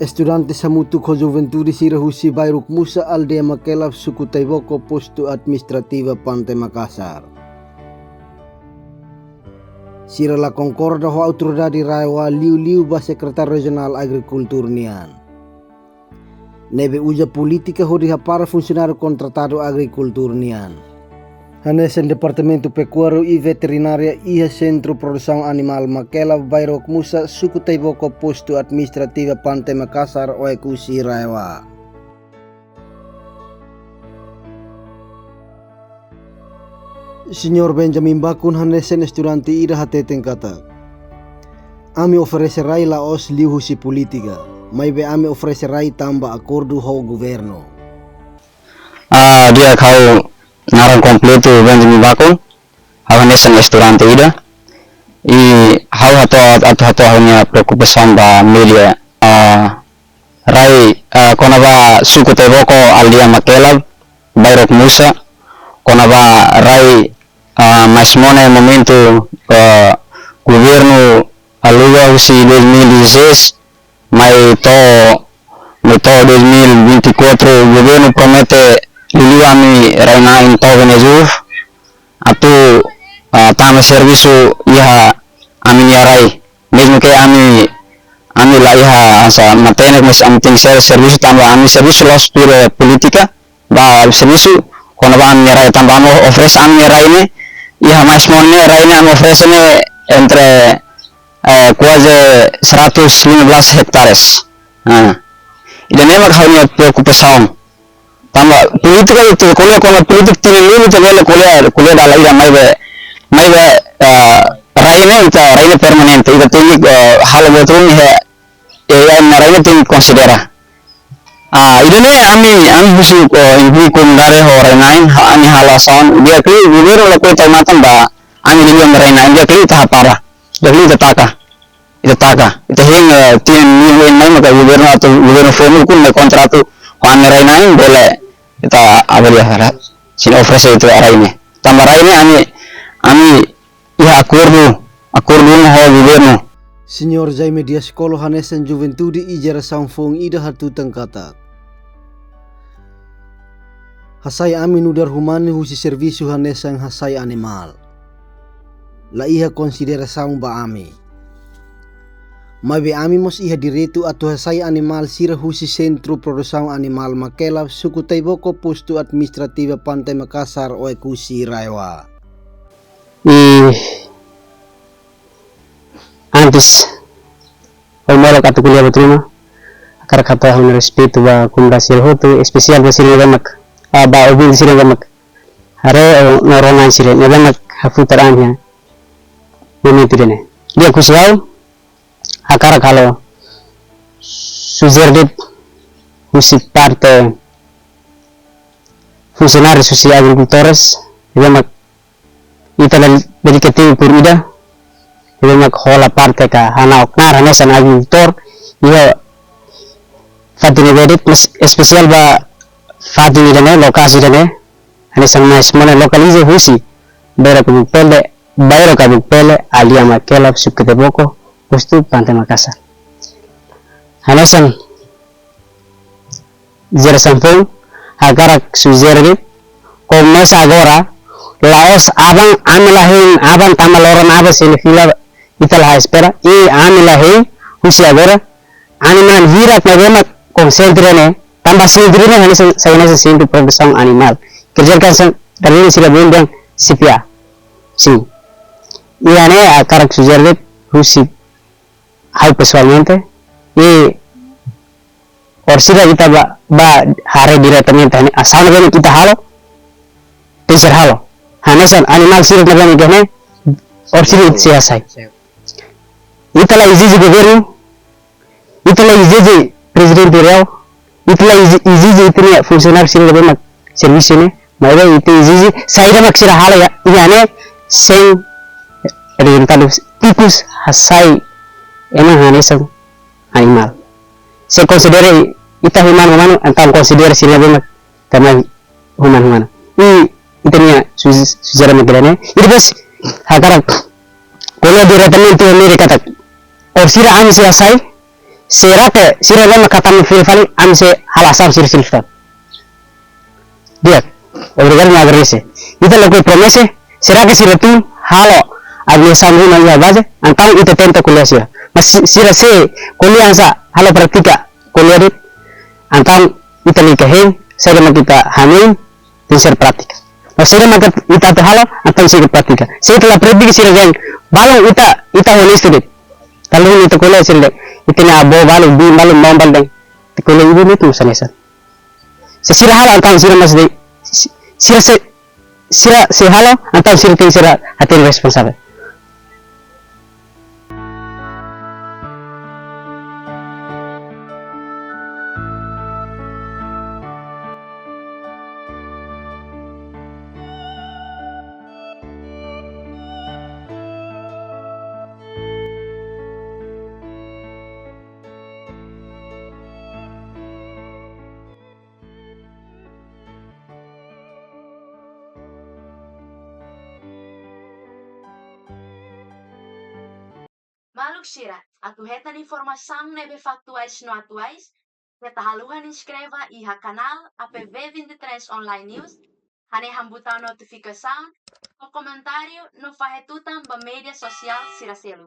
Estudantes sa Mutuco Juventude Sirahusi Bayruk Musa Aldea Makelaf Suku Taiboko Posto Administrativa Pantai Makassar. Sira la concorda ho autoridade raiwa liu ba sekretar regional agricultur nian. Nebe uja politika ho diha para funcionário contratado agricultur nian. Hanesen Departamento Pecuário e Veterinária e Centro Produção Animal Makelaf Bayrok Musa Suku Taiboko Posto Administrativa Pantai Makassar Oekusi Raiwa. Senhor Benjamin Bakun Hanesen estudante ida hateten kata. Ami oferecerai laos liuhusi politika, maibe ami oferecerai tamba acordo ho governo. Dia kau narang completo Benjamin Bakun, Hanesen estudante ida. E hau hato hanya preocupação da media rai konaba suku Taiboko Aldea Makelaf Bayrok Musa konaba rai mas mone momento governo aluga usi 2016 mai to 2024 governo promete liliami raina in to Venezuela atu tama serviço iha ami yarai mesmo que ami la iha asa matene mas am ting serviço tamba ami serviço los pure politika ba serviço kono ba ami yarai tamba amo ofrece ami yarai ne iha mas monne raina am ofrece ne entre quase 115 hektares. Ida memang hanya preocupação tamba politika itu kuliah kono politik tinilini tele kuliah dala ida maibe raine permanente ida tingi hal betul raine tingi considera ida ne ami husu ibu kundare ho rainain ani halasan dia kli gubernur la kota matan ba ami dia rainain dia kli tahap parah dia kli taka ita hing tin ni mai maka gubernur atau gubernur formal kun kontratu ami rainain boleh kita abadi sin ofrece itu raine tambah raine ami iha acordo ho governo. Senhor Jaime Dias Kolo Hanesen Juventude ijara samfong ida hatu tangkata. Hasai ami nudar humani husi serviço Hanesen hasai animal. La iha consideração ba ami. Mabe ami mos iha direito atau hasai animal sira husi Centro Produção Animal Makelaf Suku Taiboko Posto Administrativa Pantai Makassar Oekusi Raiwa. Antes olmero kata kuliah beterima akar kata hon respeito ba kundasil hotu especial basir gamak ba obin sir gamak hare noronan sir gamak hafutar anya ini tidene dia kusiau akar kalau suzerdit musik parte funcionários sociais agricultores gamak itala dedicativo por ida gamak hola parte ka hana oknar hanesan agricultor ia fatini bedit especial ba fatini dene lokasi dene hanesan mas mana lokalize husi bayro ka pele Aldea Makelaf Suku Taiboko Posto Pantai Makassar hanesan zera sampung agarak suzerdit começa agora laos abang amilahin abang tamaloran abas ini fila italah espera e amilahin husi agora animal virat nagemak konsentrene tambah sendirinya hanya saya Centro Produção Animal kerjakan dari sila bundang sipia sim iane akarak suzerdit husi hal pessoalmente e orsira kita ba hari directamente asal gani kita halo teacher halo hanesan animal sirat na gani gane orsira siya sai itala izizi governo itala izizi presidente real itala izizi itni funcionário sirat na serviço ne maiba itu izizi saira maksira hala ya iane sem orientado tipus hasai emang hanesan animal se considera ita human antam considera sirat na karena human itanya suzera magelane itu bes hakarak kalau directamente Amerika tak orsira ami siasai será que si lema kata me feel fali am se halasam sir silfta dia obrigado me agradece ita lo que promese será que si tú halo agni samru na ya baje antau ita tenta kuliah sia mas sira se kuliah sa halo praktika kuliah dit antau ita likahin saya kita hamin din ser praktika mas sira maka ita te halo antau sir praktika saya telah prediksi sira yang balong ita holis dit kalau itu kuliah sira itina abo balong di balong mombal deng kuliah ibu itu sanesa sira halo antau sira mas de sira se halo antau sira ting sira hati responsable. Maluk Shira, atu hetan informação nebe factuais no atuais, reta haluhan inscreva iha canal APV23 Online News, hane hambutau notificação, o comentário no fahetutan ba media social Sira Selu.